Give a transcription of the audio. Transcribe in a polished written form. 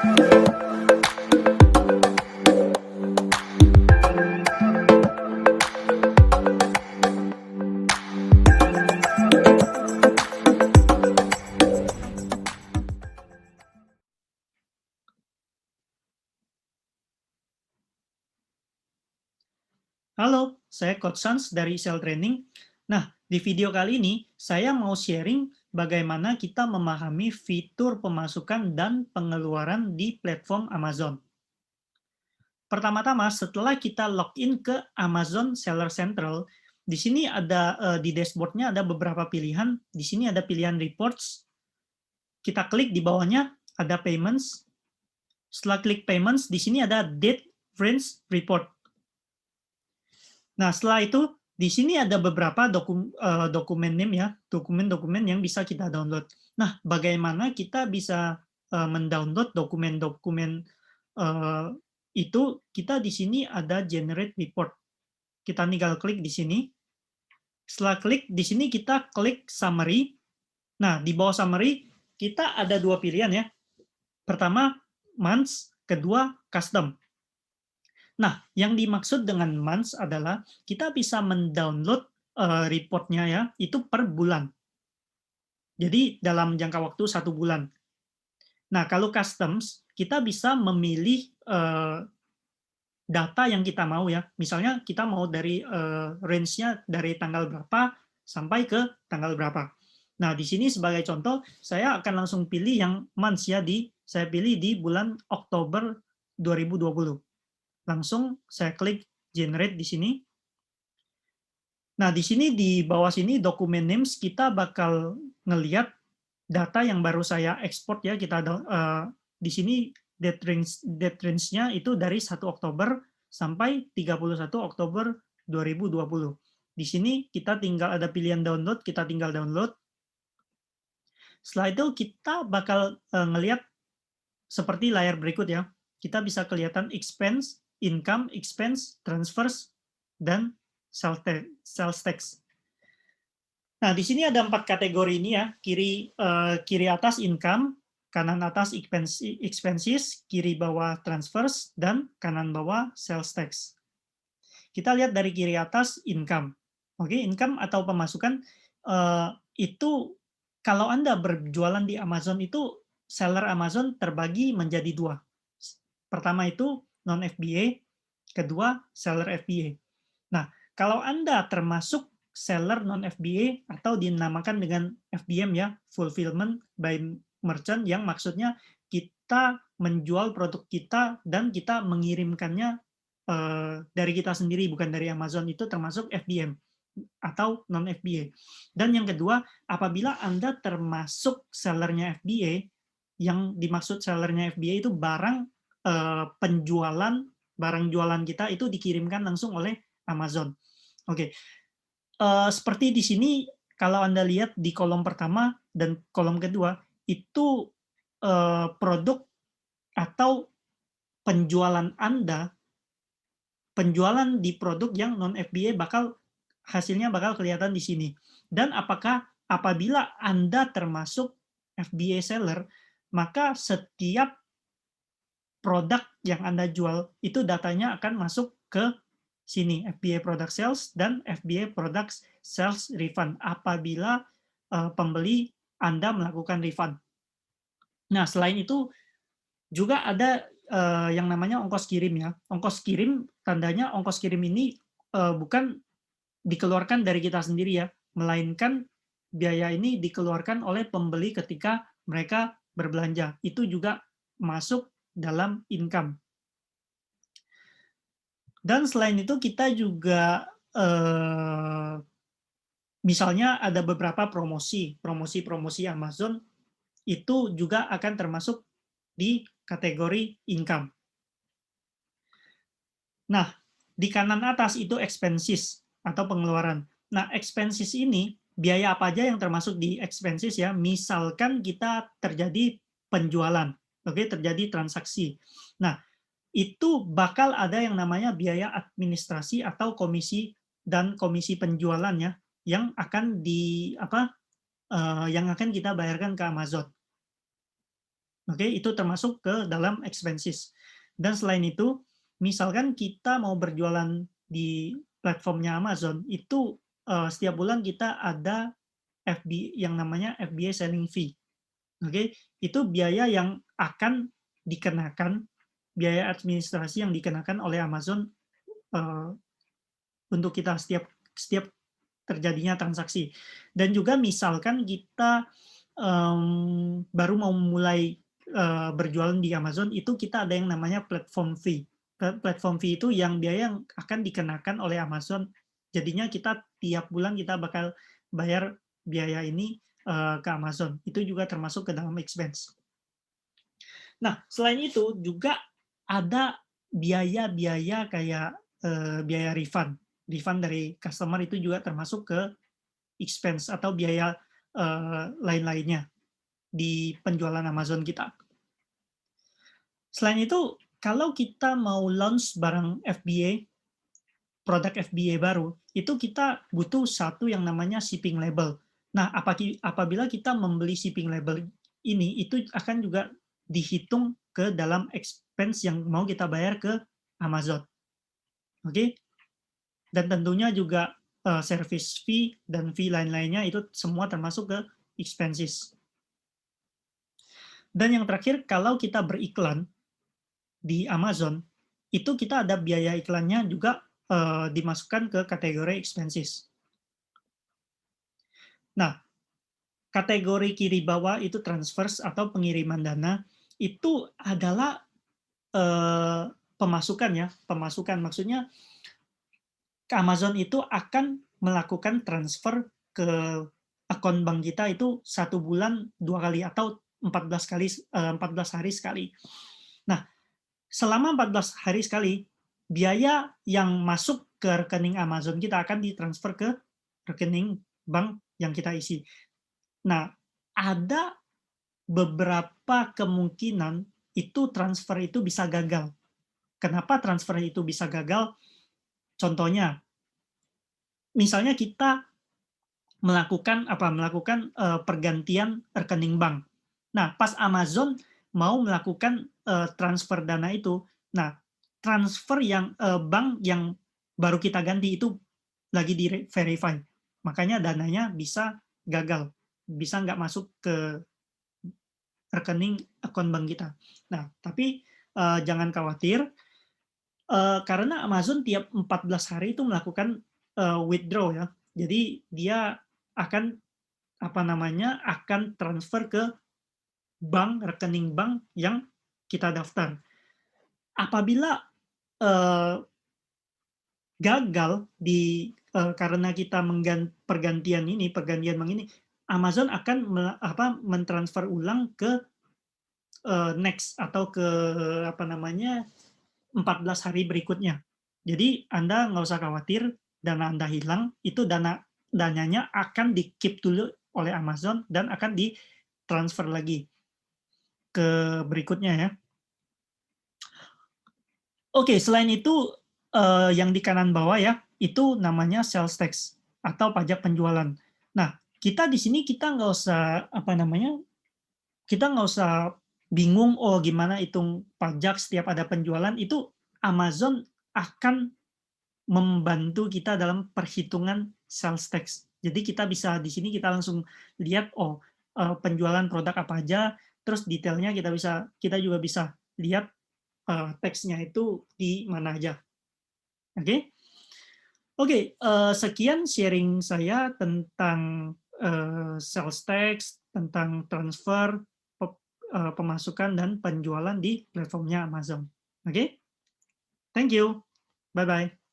Halo, saya Coach Sans dari Sell Training. Nah, di video kali ini saya mau sharing bagaimana kita memahami fitur pemasukan dan pengeluaran di platform Amazon. Pertama-tama, setelah kita login ke Amazon Seller Central, di sini ada di dashboard-nya ada beberapa pilihan. Di sini ada pilihan reports. Kita klik di bawahnya ada payments. Setelah klik payments, di sini ada date range report. Nah, setelah itu di sini ada beberapa dokumen name ya, dokumen-dokumen yang bisa kita download. Nah, bagaimana kita bisa mendownload dokumen-dokumen itu? Kita di sini ada generate report. Kita tinggal klik di sini. Setelah klik di sini kita klik summary. Nah, di bawah summary kita ada dua pilihan ya. Pertama, months, kedua, custom. Nah, yang dimaksud dengan months adalah kita bisa mendownload reportnya ya, itu per bulan. Jadi dalam jangka waktu 1 bulan. Nah, kalau customs, kita bisa memilih data yang kita mau ya. Misalnya kita mau dari range-nya dari tanggal berapa sampai ke tanggal berapa. Nah, di sini sebagai contoh, saya akan langsung pilih yang months ya, saya pilih di bulan Oktober 2020. Langsung saya klik generate di sini. Nah, di sini di bawah sini dokumen names kita bakal ngelihat data yang baru saya ekspor ya. Di sini date range-nya itu dari 1 Oktober sampai 31 Oktober 2020. Di sini kita tinggal ada pilihan download, kita tinggal download. Setelah itu kita bakal ngelihat seperti layar berikut ya. Kita bisa kelihatan expense, income, expense, transfers, dan sales tax. Nah, di sini ada 4 kategori ini ya. Kiri atas income, kanan atas expenses, kiri bawah transfers, dan kanan bawah sales tax. Kita lihat dari kiri atas income. Oke, income atau pemasukan itu kalau Anda berjualan di Amazon itu seller Amazon terbagi menjadi 2. Pertama itu non-FBA, kedua seller FBA. Nah, kalau Anda termasuk seller non-FBA atau dinamakan dengan FBM ya, fulfillment by merchant, yang maksudnya kita menjual produk kita dan kita mengirimkannya dari kita sendiri, bukan dari Amazon, itu termasuk FBM atau non-FBA. Dan yang kedua, apabila Anda termasuk sellernya FBA, yang dimaksud sellernya FBA itu barang barang jualan kita itu dikirimkan langsung oleh Amazon. Oke, seperti di sini kalau Anda lihat di kolom pertama dan kolom kedua itu produk atau penjualan Anda, penjualan di produk yang non FBA hasilnya bakal kelihatan di sini. Dan apabila Anda termasuk FBA seller, maka setiap produk yang Anda jual itu datanya akan masuk ke sini, FBA Product Sales dan FBA Product Sales Refund apabila pembeli Anda melakukan refund. Nah, selain itu juga ada yang namanya ongkos kirim ya. Ongkos kirim, tandanya ongkos kirim ini bukan dikeluarkan dari kita sendiri ya, melainkan biaya ini dikeluarkan oleh pembeli ketika mereka berbelanja. Itu juga masuk dalam income. Dan selain itu kita juga misalnya ada beberapa promosi Amazon itu juga akan termasuk di kategori income. Nah, di kanan atas itu expenses atau pengeluaran. Nah, expenses ini biaya apa aja yang termasuk di expenses ya? Misalkan kita terjadi penjualan, oke, terjadi transaksi. Nah, itu bakal ada yang namanya biaya administrasi atau komisi dan komisi penjualan ya, yang akan yang akan kita bayarkan ke Amazon. Oke, itu termasuk ke dalam expenses. Dan selain itu, misalkan kita mau berjualan di platformnya Amazon, itu setiap bulan kita ada yang namanya FBA selling fee. Oke, itu biaya yang akan dikenakan, biaya administrasi yang dikenakan oleh Amazon eh, untuk kita setiap setiap terjadinya transaksi. Dan juga misalkan kita baru mau mulai berjualan di Amazon, itu kita ada yang namanya platform fee. Platform fee itu yang biaya yang akan dikenakan oleh Amazon. Jadinya kita tiap bulan kita bakal bayar biaya ini ke Amazon. Itu juga termasuk ke dalam expense. Nah, selain itu juga ada biaya-biaya kayak biaya refund. Refund dari customer itu juga termasuk ke expense atau biaya lain-lainnya di penjualan Amazon kita. Selain itu, kalau kita mau launch barang FBA, produk FBA baru, itu kita butuh satu yang namanya shipping label. Nah, apabila kita membeli shipping label ini, itu akan juga dihitung ke dalam expense yang mau kita bayar ke Amazon. Oke? Dan tentunya juga service fee dan fee lain-lainnya itu semua termasuk ke expenses. Dan yang terakhir, kalau kita beriklan di Amazon, itu kita ada biaya iklannya juga dimasukkan ke kategori expenses. Nah, kategori kiri bawah itu transfers atau pengiriman dana, itu adalah pemasukan ya, pemasukan. Maksudnya Amazon itu akan melakukan transfer ke akun bank kita itu 1 bulan 2 kali atau 14 kali 14 hari sekali. Nah, selama 14 hari sekali, biaya yang masuk ke rekening Amazon kita akan ditransfer ke rekening bank yang kita isi. Nah, ada beberapa kemungkinan itu transfer itu bisa gagal. Kenapa transfer itu bisa gagal? Contohnya, misalnya kita melakukan pergantian rekening bank. Nah, pas Amazon mau melakukan transfer dana itu, nah transfer yang bank yang baru kita ganti itu lagi di verify, makanya dananya bisa gagal, bisa nggak masuk ke rekening akun bank kita. Nah, tapi jangan khawatir, karena Amazon tiap 14 hari itu melakukan withdraw ya. Jadi dia akan akan transfer ke rekening bank yang kita daftar. Apabila gagal karena kita pergantian bank ini, Amazon akan mentransfer ulang ke next atau ke 14 hari berikutnya. Jadi Anda nggak usah khawatir dana Anda hilang, itu dananya akan di-keep dulu oleh Amazon dan akan ditransfer lagi ke berikutnya ya. Oke, selain itu yang di kanan bawah ya, itu namanya sales tax atau pajak penjualan. Nah, kita di sini kita nggak usah kita nggak usah bingung oh gimana hitung pajak setiap ada penjualan, itu Amazon akan membantu kita dalam perhitungan sales tax. Jadi kita bisa di sini kita langsung lihat oh penjualan produk apa aja, terus detailnya kita juga bisa lihat teksnya itu di mana aja. Oke, oke. Sekian sharing saya tentang sales tax, tentang transfer, pemasukan dan penjualan di platformnya Amazon. Oke, thank you, bye bye.